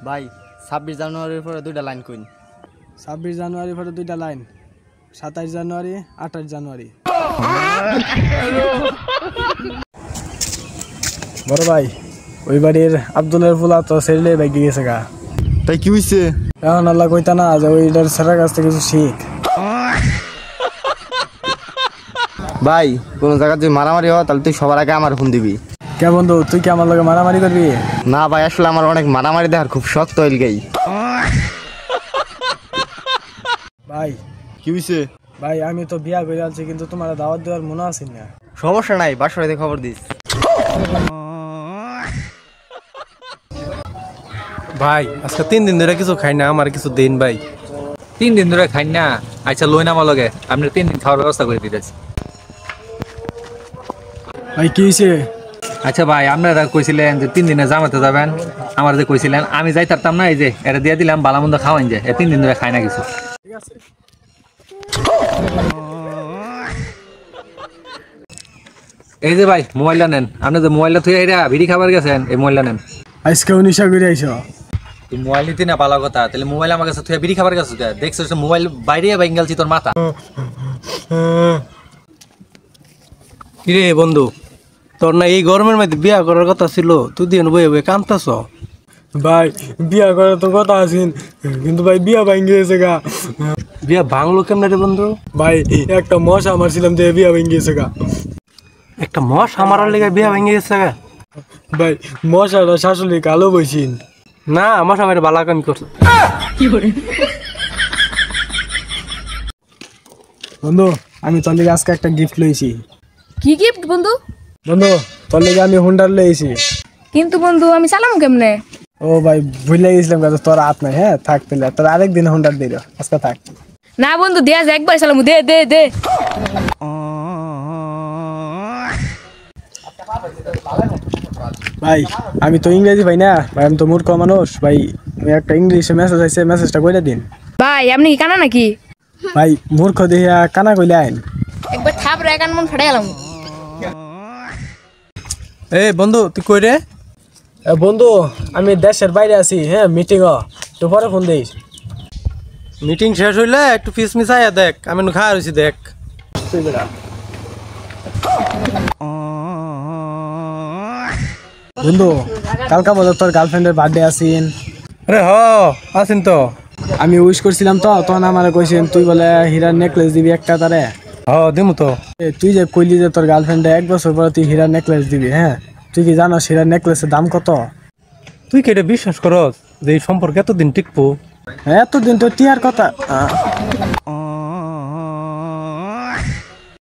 ভাই 26 জানুয়ারির পরে দুইটা লাইন কইন। 26 জানুয়ারির পরে দুইটা লাইন, 27 জানুয়ারি 28 জানুয়ারি। বড় ভাই, ওই বাড়ির আব্দুলের ফুলা তো সেরিলে বাইকে গেছে গা। তাই কি হইছে? এখন আল্লাহ কইতা না যে ওইটার সেরার কাছ থেকে কিছু শিখ। ভাই কোন জায়গা যদি মারামারি হয় তাহলে তুই সবার আগে আমার ফোন দিবি। কে বন্ধু, তুই কি আমার লগে মারামারি করবি? না ভাই, আসলে আমার অনেক মারামারি দেখার খুব শক্ত হইল গেই। ভাই কি হইছে? ভাই আমি তো বিয়া করে আছি, কিন্তু তোমার দাওয়াত দেওয়ার মনে আছে না। সমস্যা নাই, বাসায় খবর দিস। ভাই আজকে 3 দিন ধরে কিছু খাই না, আমার কিছু দিন ভাই। 3 দিন ধরে খাই না? আচ্ছা লই না আমার লগে, আপনি 3 দিন খাওয়ার ব্যবস্থা করে দিতেছি। ভাই কি হয়েছে? আচ্ছা ভাই, আপনারা কইছিলেন যে 3 দিনে জামাতে যাবেন, আমার যে কইছিলেন আমি যাই পারতাম না, এই যে এটা দিয়ে দিলাম, বালামন্দ খাওয়াইন যে 3 দিন ধরে খাই না কিছু। ঠিক আছে। এই যে ভাই মোবাইলটা নেন, আপনি যে মোবাইলটা থুয়ে এটা বিড়ি খাবার গেছেন, এই মোবাইলটা নেন। আজকেও নিশা করে আইছো? তুই মোবাইল নিতে না ভালো কথা, তাহলে মোবাইল আমার কাছে থুয়ে বিড়ি খাবার গেছে, দেখছো মোবাইল বাইরে বাইঙ্গালছি তোর মাথা। কিরে বন্ধু, তোর না এই গরমের মধ্যে বিয়া করার কথা ছিল, তুই দিয়ে বয়ে বয়ে কামতাছ। ভাই বিয়া করার তো কথা আছেন, কিন্তু ভাই বিয়া ভাঙ্গি গেছে গা। বিয়া ভাঙলো কেমন রে বন্ধু? ভাই একটা মশা মারছিলাম যে বিয়া ভেঙে গেছে গা। একটা মশ আমারার লেগে বিয়া ভেঙে গেছে গা? ভাই মশাটা শাশুড়ি কালো বইছিন না, আমার সবাই বালা কাম করছে। বন্ধু, আমি তোর লেগে আজকে একটা গিফট লইছি। কি গিফট বন্ধু? বন্ধু তোর লেগে আমি হুন্ডার লইছি। কিন্তু বন্ধু আমি চালাম কেমনে? ও ভাই ভুলে গেছিলাম, তোর হাত নাই। হ্যাঁ থাক, পেলে তোর আরেকদিন হুন্ডার দিল, আজকে থাক। না বন্ধু দেয়া যায়, একবার চালাম, দে দে দে। ভাই আমি তো ইংরেজি ভাই না ভাই, আমি তো মূর্খ মানুষ ভাই। আমি একটা ইংলিশে মেসেজ আছে, মেসেজটা কইরা দিন। ভাই আপনি কি কানা নাকি? ভাই মূর্খ দেখিয়া কানা কইলে আইন। একবার থাপ রে কান মন ফাটাই গেলাম। এ বন্ধু তুই কই রে? বন্ধু আমি দেশের বাইরে আছি, হ্যাঁ মিটিং, তো পরে ফোন দিস। মিটিং শেষ হইলে একটু ফিস মিসাইয়া দেখ, আমি খাওয়া রয়েছি দেখ। বন্ধু কালকা বোধ তোর গার্লফ্রেন্ডের বার্থডে আসিন। আরে হ আছেন তো। আমি উইশ করছিলাম তো, তখন আমার কইছেন তুই বলে হীরার নেকলেস দিবি একটা তারে। হ দিমু তো। তুই যে কইলি যে তোর গার্লফ্রেন্ডে 1 বছর পরে তুই হীরার নেকলেস দিবি, হ্যাঁ তুই কি জানোস হীরার নেকলেসের দাম কত? তুই কি এটা বিশ্বাস করস যে এই সম্পর্ক এতদিন টিকবো? এতদিন তো টিয়ার কথা।